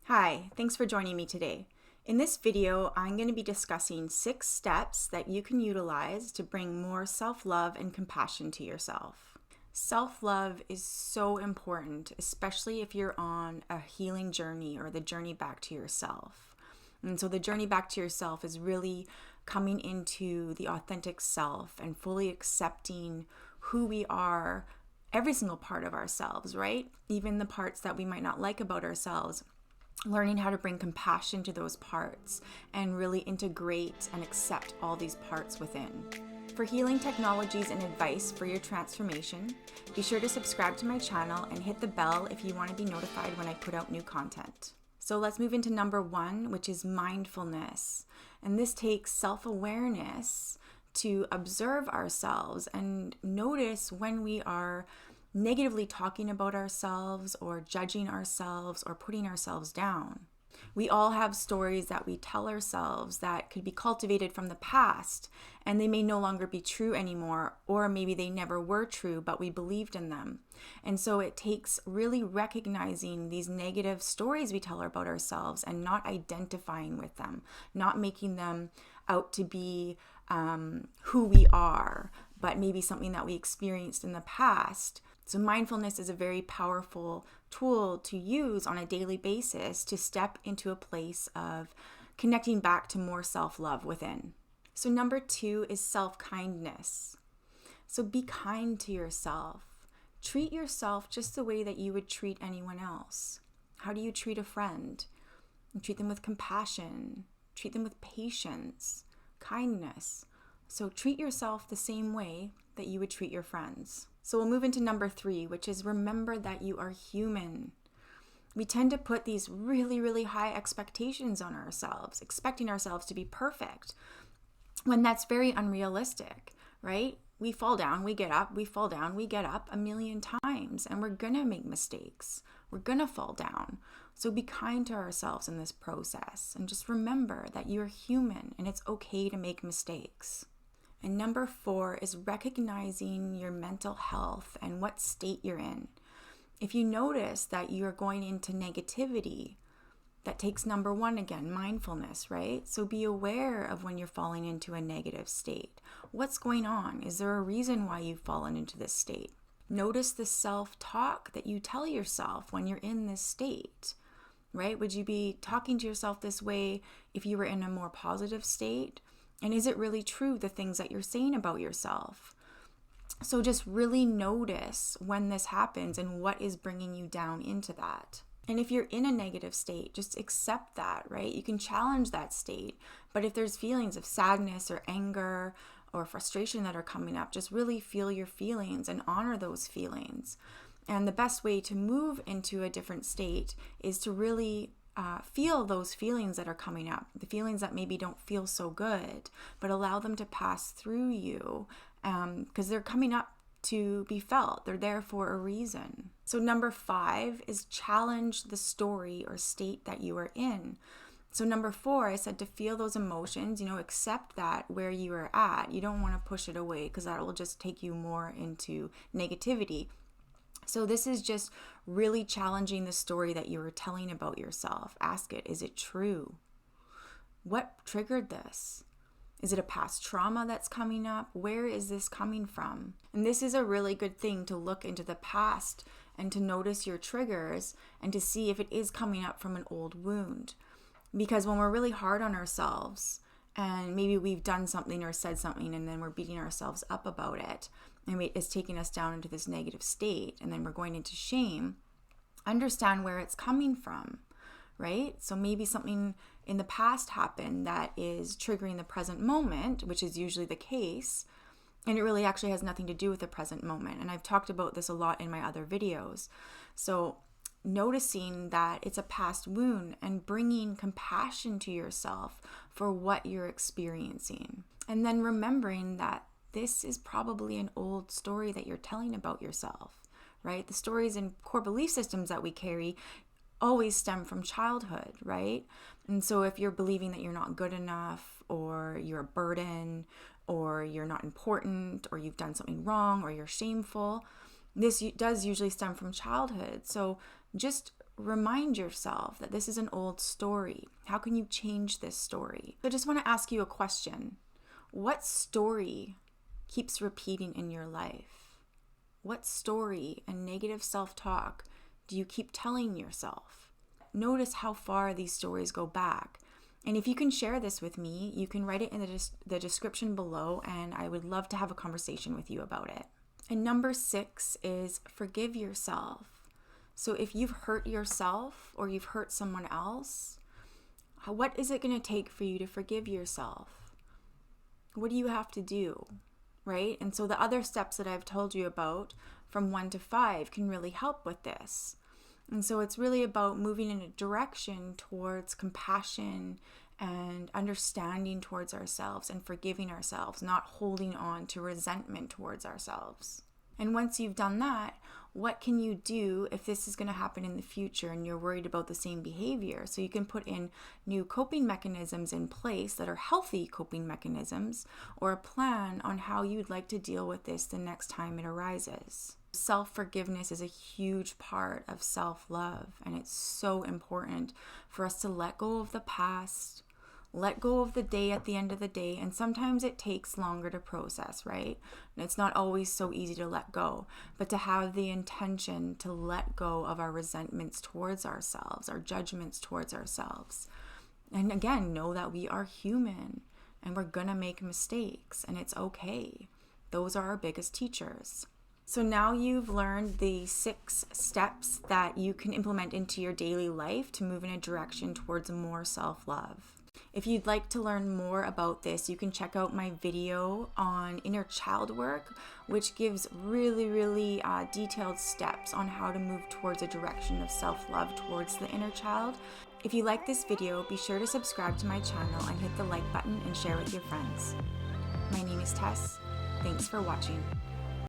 Hi, thanks for joining me today. In this video, I'm going to be discussing 6 steps that you can utilize to bring more self-love and compassion to yourself. Self-love is so important, especially if you're on a healing journey or the journey back to yourself. And so the journey back to yourself is really coming into the authentic self and fully accepting who we are, every single part of ourselves, right? Even the parts that we might not like about ourselves. Learning how to bring compassion to those parts and really integrate and accept all these parts within. For healing technologies and advice for your transformation, be sure to subscribe to my channel and hit the bell if you want to be notified when I put out new content. So let's move into number 1, which is mindfulness. And this takes self-awareness to observe ourselves and notice when we are negatively talking about ourselves or judging ourselves or putting ourselves down. We all have stories that we tell ourselves that could be cultivated from the past, and they may no longer be true anymore, or maybe they never were true, but we believed in them. And so it takes really recognizing these negative stories we tell about ourselves and not identifying with them, not making them out to be who we are, but maybe something that we experienced in the past. So mindfulness is a very powerful tool to use on a daily basis to step into a place of connecting back to more self-love within. So number 2 is self-kindness. So be kind to yourself. Treat yourself just the way that you would treat anyone else. How do you treat a friend? You treat them with compassion. Treat them with patience, kindness. So treat yourself the same way that you would treat your friends. So we'll move into number 3, which is remember that you are human. We tend to put these really, really high expectations on ourselves, expecting ourselves to be perfect, when that's very unrealistic, right? We fall down, we get up, we fall down, we get up a million times, and we're gonna make mistakes. We're gonna fall down. So be kind to ourselves in this process, and just remember that you're human and it's okay to make mistakes. And number 4 is recognizing your mental health and what state you're in. If you notice that you're going into negativity, that takes number 1 again, mindfulness, right? So be aware of when you're falling into a negative state. What's going on? Is there a reason why you've fallen into this state? Notice the self-talk that you tell yourself when you're in this state, right? Would you be talking to yourself this way if you were in a more positive state? And is it really true, the things that you're saying about yourself? So just really notice when this happens and what is bringing you down into that. And if you're in a negative state, just accept that, right? You can challenge that state. But if there's feelings of sadness or anger or frustration that are coming up, just really feel your feelings and honor those feelings. And the best way to move into a different state is to really feel those feelings that are coming up, the feelings that maybe don't feel so good, but allow them to pass through you because they're coming up to be felt. They're there for a reason. So number 5 is challenge the story or state that you are in. So number 4, I said to feel those emotions, accept that where you are at. You don't want to push it away because that will just take you more into negativity. So this is just really challenging the story that you were telling about yourself. Ask it, is it true? What triggered this? Is it a past trauma that's coming up? Where is this coming from? And this is a really good thing to look into the past and to notice your triggers and to see if it is coming up from an old wound. Because when we're really hard on ourselves and maybe we've done something or said something and then we're beating ourselves up about it, and it's taking us down into this negative state, and then we're going into shame, understand where it's coming from, right? So maybe something in the past happened that is triggering the present moment, which is usually the case, and it really actually has nothing to do with the present moment. And I've talked about this a lot in my other videos. So noticing that it's a past wound and bringing compassion to yourself for what you're experiencing. And then remembering that this is probably an old story that you're telling about yourself, right? The stories and core belief systems that we carry always stem from childhood, right? And so if you're believing that you're not good enough, or you're a burden, or you're not important, or you've done something wrong, or you're shameful, this does usually stem from childhood. So just remind yourself that this is an old story. How can you change this story? So I just want to ask you a question. What story keeps repeating in your life? What story and negative self-talk do you keep telling yourself? Notice how far these stories go back. And if you can share this with me, you can write it in the description below, and I would love to have a conversation with you about it. And number 6 is forgive yourself. So if you've hurt yourself or you've hurt someone else, what is it going to take for you to forgive yourself? What do you have to do, right? And so the other steps that I've told you about from 1 to 5 can really help with this. And so it's really about moving in a direction towards compassion and understanding towards ourselves and forgiving ourselves, not holding on to resentment towards ourselves. And once you've done that, what can you do if this is going to happen in the future and you're worried about the same behavior? So you can put in new coping mechanisms in place that are healthy coping mechanisms, or a plan on how you'd like to deal with this the next time it arises. Self-forgiveness is a huge part of self-love, and it's so important for us to let go of the past, let go of the day at the end of the day. And sometimes it takes longer to process, right? And it's not always so easy to let go, but to have the intention to let go of our resentments towards ourselves, our judgments towards ourselves. And again, know that we are human and we're gonna make mistakes, and it's okay. Those are our biggest teachers. So now you've learned the 6 steps that you can implement into your daily life to move in a direction towards more self-love. If you'd like to learn more about this, you can check out my video on inner child work, which gives really detailed steps on how to move towards a direction of self-love towards the inner child. If you like this video, be sure to subscribe to my channel and hit the like button and share with your friends. My name is Tess. Thanks for watching.